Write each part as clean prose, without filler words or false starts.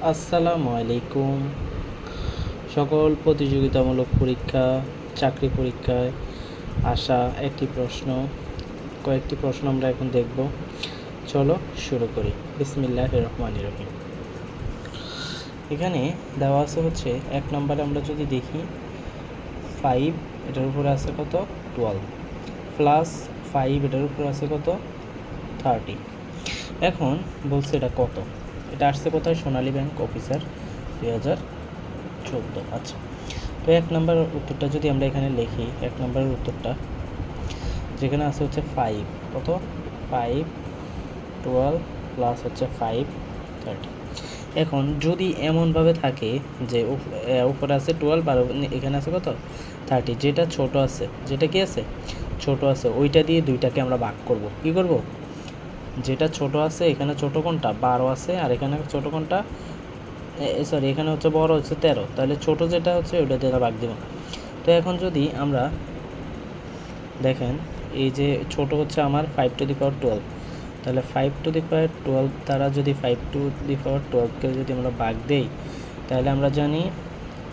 আসসালামু আলাইকুম। সকল প্রতিযোগিতামূলক পরীক্ষা, চাকরি পরীক্ষায় আসা কয়েকটি প্রশ্ন আমরা এখন দেখব। চলো শুরু করি। বিসমিল্লাহির রহমানির রহিম। এখানে দেওয়া আছে হচ্ছে 1 নম্বরে আমরা যদি দেখি 5, এটার উপরে আছে কত 12, প্লাস 5 এটার উপরে আছে কত 30। এখন বলছে এটা কত, এটা আসছে কোথায়, সোনালী ব্যাংক অফিসার 2014। আচ্ছা, তো 1 নম্বর উত্তরটা যদি আমরা এখানে লিখি, 1 নম্বরের উত্তরটা যেখানে আছে হচ্ছে 5, কত 5 12 প্লাস হচ্ছে 5 30। এখন যদি এমনভাবে থাকে যে উপরে আছে 12 আর এখানে আছে কত 30, যেটা ছোট আছে, যেটা কি আছে ছোট আছে, ওইটা দিয়ে দুইটাকে আমরা ভাগ করব। কি করব, যেটা ছোট আছে, এখানে ছোট কোনটা 12 আছে, আর এখানে ছোট কোনটা সরি এখানে হচ্ছে বড় হচ্ছে 13, তাহলে ছোট যেটা হচ্ছে ওইটা দিয়ে ভাগ দিব। তো এখন যদি আমরা দেখেন, এই যে ছোট হচ্ছে আমার 5 টু দি পাওয়ার 12, তাহলে 5 টু দি পাওয়ার 12 দ্বারা যদি 5 টু দি পাওয়ার 12কে যদি আমরা ভাগ দেই, তাহলে আমরা জানি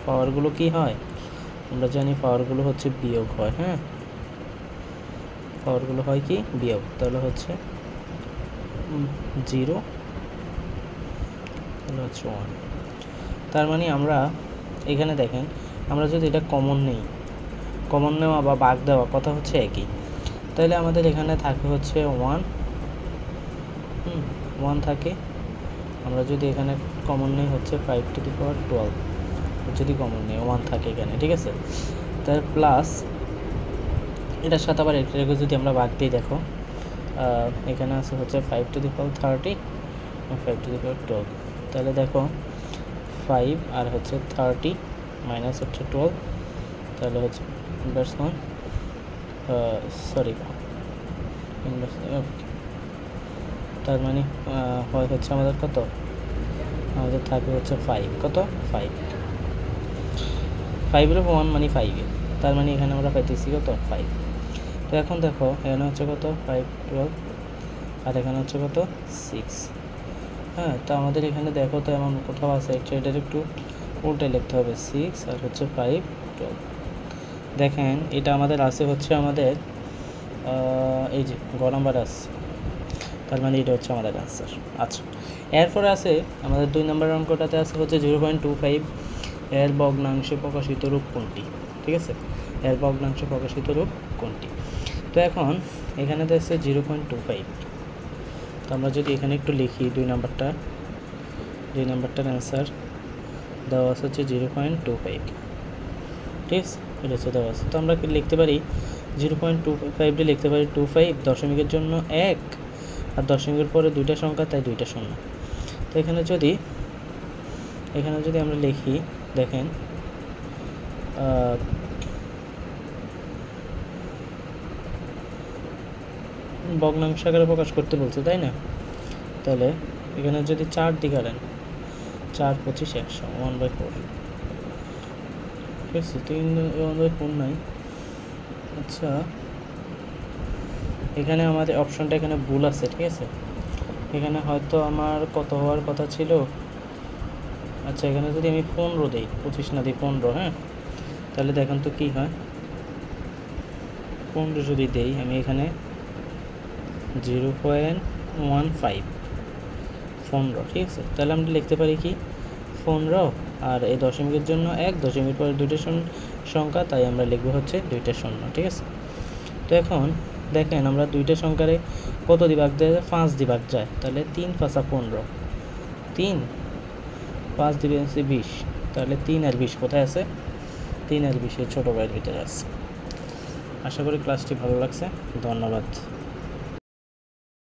পাওয়ারগুলো কি হয়, আমরা জানি পাওয়ারগুলো হচ্ছে বিয়োগ হয়। হ্যাঁ, পাওয়ারগুলো হয় কি বিয়োগ, তাহলে হচ্ছে 0 তাহলে হচ্ছে 1। তার মানে আমরা এখানে দেখেন, আমরা যদি এটা কমন নেই, কমন নেওয়া বা ভাগ দেওয়া কথা হচ্ছে একই, তাহলে আমাদের এখানে থাকে হচ্ছে 1 থাকে। আমরা যদি এখানে কমন নেই হচ্ছে 5 টু দি পাওয়ার 12, যদি কমন নেই 1 থাকে এখানে, ঠিক আছে। তার প্লাস এটার সাথে আবার এটাকে যদি আমরা ভাগ দিই, দেখো এখানে আছে হচ্ছে 5 to the power 30, 5 to the পাওয়ার 12, তাহলে দেখো 5 আর হচ্ছে 30 মাইনাস হচ্ছে 12, তাহলে হচ্ছে ইনভার্স 1 সরি ইনভার্স, তার মানে হয় হচ্ছে আমাদের কত, আমাদের থাকে হচ্ছে 5, কত 5 এর 1 মানে 5, তার মানে এখানে আমরা পাইতেছি কত 5। তো এখন দেখো এখানে হচ্ছে কত 5 12, আর এখানে হচ্ছে কত 6। হ্যাঁ, তো আমাদের এখানে দেখো তো এমন কোথাও আছে, এটার একটু উল্টে লিখতে হবে, 6 আর হচ্ছে 5 12। দেখেন এটা আমাদের আছে হচ্ছে আমাদের এই যে গ নাম্বার আছে, তার মানে এটা হচ্ছে আমাদের অ্যান্সার। আচ্ছা, এরপরে আছে আমাদের 2 নম্বর অঙ্কটাতে আছে হচ্ছে 0.25 এর ভগ্নাংশে প্রকাশিত রূপ কোনটি, ঠিক আছে, এর ভগ্নাংশে প্রকাশিত রূপ কোনটি। তো এখন এখানে দেখছে 0.25, তো আমরা যদি এখানে একটু লিখি 2 নম্বরটার অ্যান্সার দেওয়া আছে হচ্ছে 0.25, ঠিক আছে, এটা হচ্ছে দেওয়া আছে। তো আমরা কি লিখতে পারি 0.25 দিয়ে লিখতে পারি 25 দশমিকের জন্য 1, আর দশমিকের পরে দুইটা সংখ্যা, তাই দুইটা শূন্য। তো এখানে যদি আমরা লিখি, দেখেন ভগ্নাংশ আকারে প্রকাশ করতে বলছে, তাই না, তাহলে এখানে যদি 4 দিকে আনেন, 4 25 100 1/4, ঠিক আছে, 1/4 নাই। আচ্ছা, এখানে আমাদের অপশনটা এখানে ভুল আছে, ঠিক আছে, এখানে হয়তো আমার কত হওয়ার কথা ছিল। আচ্ছা, এখানে যদি আমি 15 দিই, 25 না দিই 15, হ্যাঁ, তাহলে দেখেন তো কি হয়, 15 যদি দেই আমি এখানে 0.15 15, ঠিক আছে, তাহলে আমরা লিখতে পারি কি 15, আর এই দশমিকের জন্য 1, দশমিকের পরে দুইটা সংখ্যা, তাই আমরা লিখবো হচ্ছে দুইটা শূন্য, ঠিক আছে। তো এখন দেখেন আমরা দুইটা সংখ্যারে কত দিয়ে ভাগ দেওয়া যায়, 5 দিয়ে ভাগ যায়, তাহলে 3 5 15, 3 5 দিবে আছে 20, তাহলে 3 আর 20 কোথায় আছে, 3 আর 20 ছোটো ভাইয়ের ভিতরে আছে। আশা করি ক্লাসটি ভালো লাগছে, ধন্যবাদ।